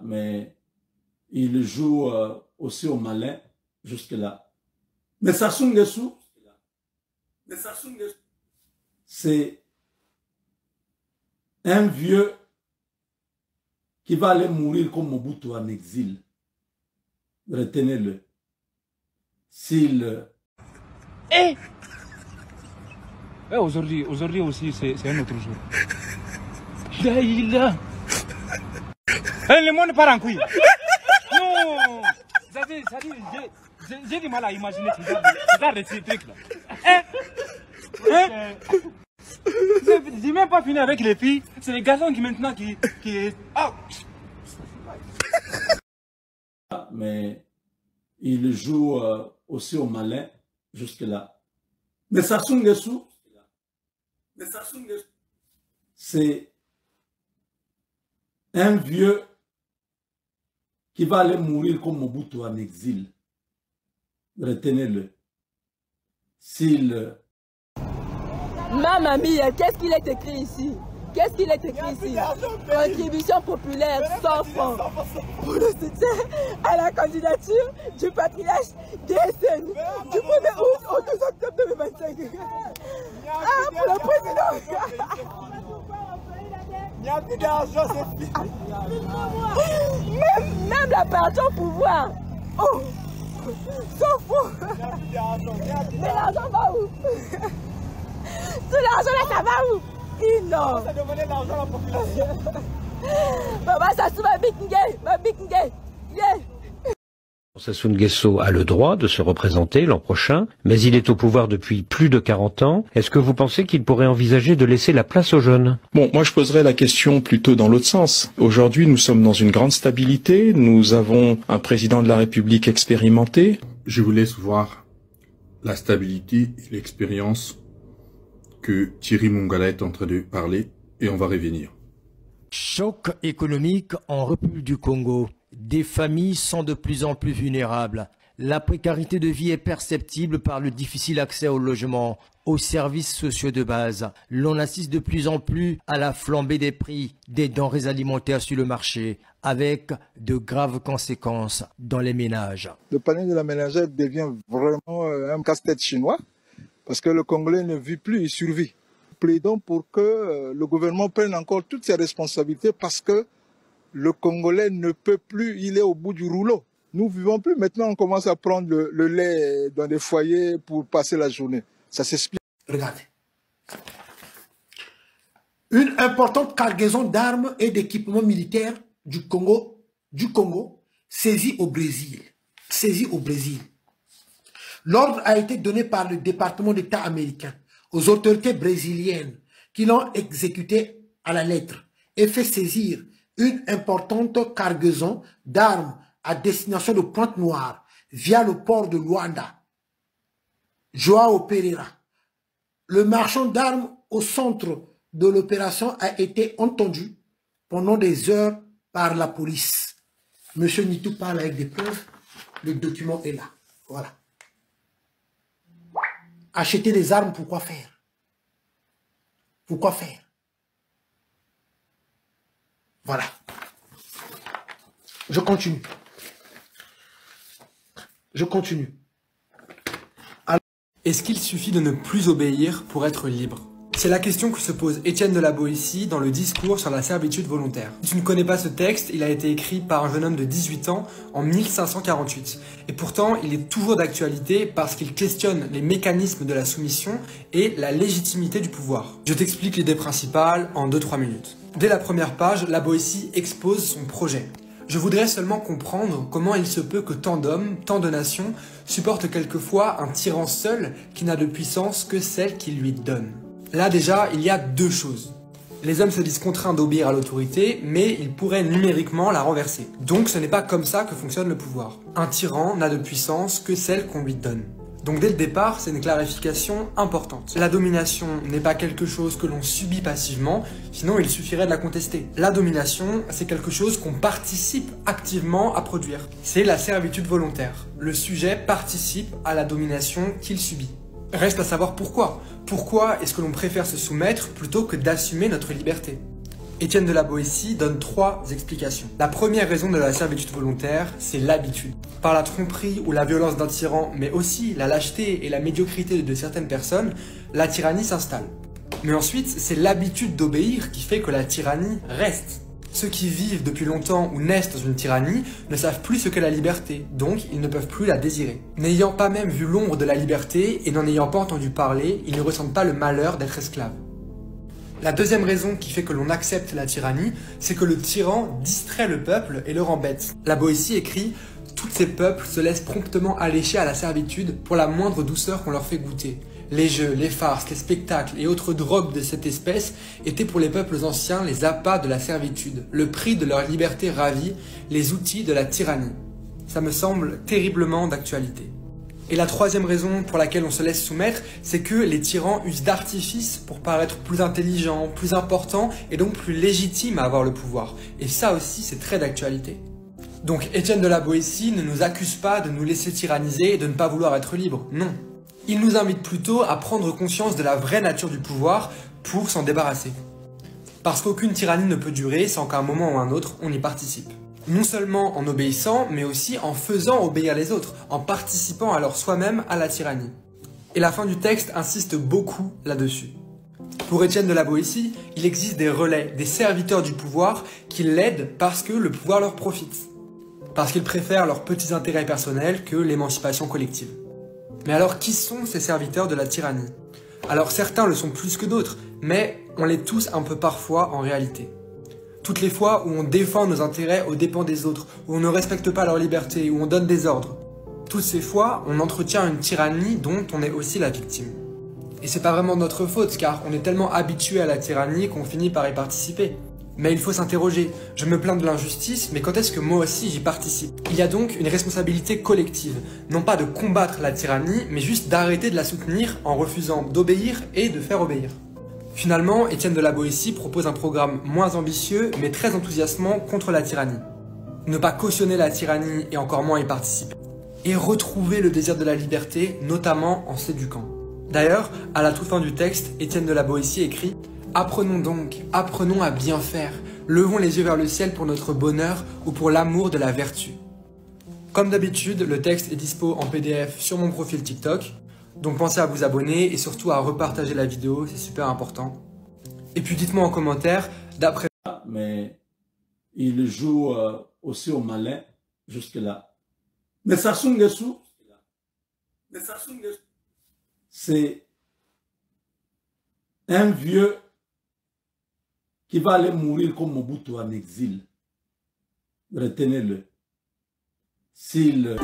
Mais il joue aussi au malin jusque-là. Mais Sassou Nguesso, c'est un vieux qui va aller mourir comme Mobutu en exil. Retenez-le. S'il... Aujourd'hui aussi, c'est un autre jour. Là. Le monde part en couille. Non. J'ai du mal à imaginer regarde ces trucs-là. J'ai même pas fini avec les filles. C'est les garçons qui maintenant qui... Oh. Mais il joue aussi au malin jusque-là. Mais Sassou Nguesso, c'est un vieux qui va aller mourir comme Mobutu en exil. Retenez-le. S'il... Mamma mia, qu'est-ce qu'il est écrit ici? Qu'est-ce qu'il est écrit ici? Contribution populaire 100 francs pour le soutien à la candidature du patriarche DSN du 1er août au 12 octobre 2025. Ah, pour le président! Il n'y a plus d'argent, c'est fini. Même la partie au pouvoir. Oh! S'en fout! Mais l'argent va où? Tout l'argent là, ça va où? Non! Ça devenait l'argent à la population. Maman, ça se va big gay. Yeah! Sassou Nguesso a le droit de se représenter l'an prochain, mais il est au pouvoir depuis plus de 40 ans. Est-ce que vous pensez qu'il pourrait envisager de laisser la place aux jeunes? Bon, moi je poserais la question plutôt dans l'autre sens. Aujourd'hui, nous sommes dans une grande stabilité, nous avons un président de la République expérimenté. Je vous laisse voir la stabilité et l'expérience que Thierry Mongala est en train de parler et on va revenir. Choc économique en République du Congo. Des familles sont de plus en plus vulnérables. La précarité de vie est perceptible par le difficile accès au logement, aux services sociaux de base. L'on assiste de plus en plus à la flambée des prix des denrées alimentaires sur le marché, avec de graves conséquences dans les ménages. Le panier de la ménagère devient vraiment un casse-tête chinois, parce que le Congolais ne vit plus, il survit. Plaidons pour que le gouvernement prenne encore toutes ses responsabilités, parce que le Congolais ne peut plus, il est au bout du rouleau. Nous ne vivons plus. Maintenant, on commence à prendre le lait dans des foyers pour passer la journée. Ça s'explique. Regardez. Une importante cargaison d'armes et d'équipements militaires du Congo saisie au Brésil. L'ordre a été donné par le département d'État américain aux autorités brésiliennes qui l'ont exécuté à la lettre et fait saisir une importante cargaison d'armes à destination de Pointe-Noire via le port de Luanda. Joao Pereira, le marchand d'armes au centre de l'opération, a été entendu pendant des heures par la police. Monsieur Nitou parle avec des preuves, le document est là. Voilà. Acheter des armes, pourquoi faire? Pourquoi faire? Voilà. Je continue. Est-ce qu'il suffit de ne plus obéir pour être libre? C'est la question que se pose Étienne de la Boétie dans le discours sur la servitude volontaire. Si tu ne connais pas ce texte, il a été écrit par un jeune homme de 18 ans en 1548. Et pourtant, il est toujours d'actualité parce qu'il questionne les mécanismes de la soumission et la légitimité du pouvoir. Je t'explique l'idée principale en 2-3 minutes. Dès la première page, la Boétie expose son projet. Je voudrais seulement comprendre comment il se peut que tant d'hommes, tant de nations, supportent quelquefois un tyran seul qui n'a de puissance que celle qu'il lui donne. Là déjà, il y a deux choses. Les hommes se disent contraints d'obéir à l'autorité, mais ils pourraient numériquement la renverser. Donc ce n'est pas comme ça que fonctionne le pouvoir. Un tyran n'a de puissance que celle qu'on lui donne. Donc dès le départ, c'est une clarification importante. La domination n'est pas quelque chose que l'on subit passivement, sinon il suffirait de la contester. La domination, c'est quelque chose qu'on participe activement à produire. C'est la servitude volontaire. Le sujet participe à la domination qu'il subit. Reste à savoir pourquoi. Pourquoi est-ce que l'on préfère se soumettre plutôt que d'assumer notre liberté? Étienne de la Boétie donne 3 explications. La première raison de la servitude volontaire, c'est l'habitude. Par la tromperie ou la violence d'un tyran, mais aussi la lâcheté et la médiocrité de certaines personnes, la tyrannie s'installe. Mais ensuite, c'est l'habitude d'obéir qui fait que la tyrannie reste. Ceux qui vivent depuis longtemps ou naissent dans une tyrannie ne savent plus ce qu'est la liberté, donc ils ne peuvent plus la désirer. N'ayant pas même vu l'ombre de la liberté et n'en ayant pas entendu parler, ils ne ressentent pas le malheur d'être esclaves. La deuxième raison qui fait que l'on accepte la tyrannie, c'est que le tyran distrait le peuple et le rend bête. La Boétie écrit « Tous ces peuples se laissent promptement allécher à la servitude pour la moindre douceur qu'on leur fait goûter. Les jeux, les farces, les spectacles et autres drogues de cette espèce étaient pour les peuples anciens les appâts de la servitude, le prix de leur liberté ravie, les outils de la tyrannie. » Ça me semble terriblement d'actualité. Et la troisième raison pour laquelle on se laisse soumettre, c'est que les tyrans usent d'artifices pour paraître plus intelligents, plus importants et donc plus légitimes à avoir le pouvoir. Et ça aussi, c'est très d'actualité. Donc Étienne de la Boétie ne nous accuse pas de nous laisser tyranniser et de ne pas vouloir être libre, non. Il nous invite plutôt à prendre conscience de la vraie nature du pouvoir pour s'en débarrasser. Parce qu'aucune tyrannie ne peut durer sans qu'à un moment ou un autre, on y participe. Non seulement en obéissant, mais aussi en faisant obéir les autres, en participant alors soi-même à la tyrannie. Et la fin du texte insiste beaucoup là-dessus. Pour Étienne de la Boétie, il existe des relais, des serviteurs du pouvoir qui l'aident parce que le pouvoir leur profite. Parce qu'ils préfèrent leurs petits intérêts personnels que l'émancipation collective. Mais alors qui sont ces serviteurs de la tyrannie? Alors certains le sont plus que d'autres, mais on l'est tous un peu parfois en réalité. Toutes les fois où on défend nos intérêts aux dépens des autres, où on ne respecte pas leur liberté, où on donne des ordres. Toutes ces fois, on entretient une tyrannie dont on est aussi la victime. Et c'est pas vraiment notre faute, car on est tellement habitué à la tyrannie qu'on finit par y participer. Mais il faut s'interroger, je me plains de l'injustice, mais quand est-ce que moi aussi j'y participe? Il y a donc une responsabilité collective, non pas de combattre la tyrannie, mais juste d'arrêter de la soutenir en refusant d'obéir et de faire obéir. Finalement, Étienne de la Boétie propose un programme moins ambitieux, mais très enthousiasmant contre la tyrannie. Ne pas cautionner la tyrannie et encore moins y participer. Et retrouver le désir de la liberté, notamment en s'éduquant. D'ailleurs, à la toute fin du texte, Étienne de la Boétie écrit « Apprenons donc, apprenons à bien faire, levons les yeux vers le ciel pour notre bonheur ou pour l'amour de la vertu. » Comme d'habitude, le texte est dispo en PDF sur mon profil TikTok. Donc pensez à vous abonner et surtout à repartager la vidéo, c'est super important. Et puis dites-moi en commentaire, d'après... Mais il joue aussi au malin jusque-là. Mais Sassou Nguesso, c'est un vieux qui va aller mourir comme Mobutu en exil. Retenez-le. S'il...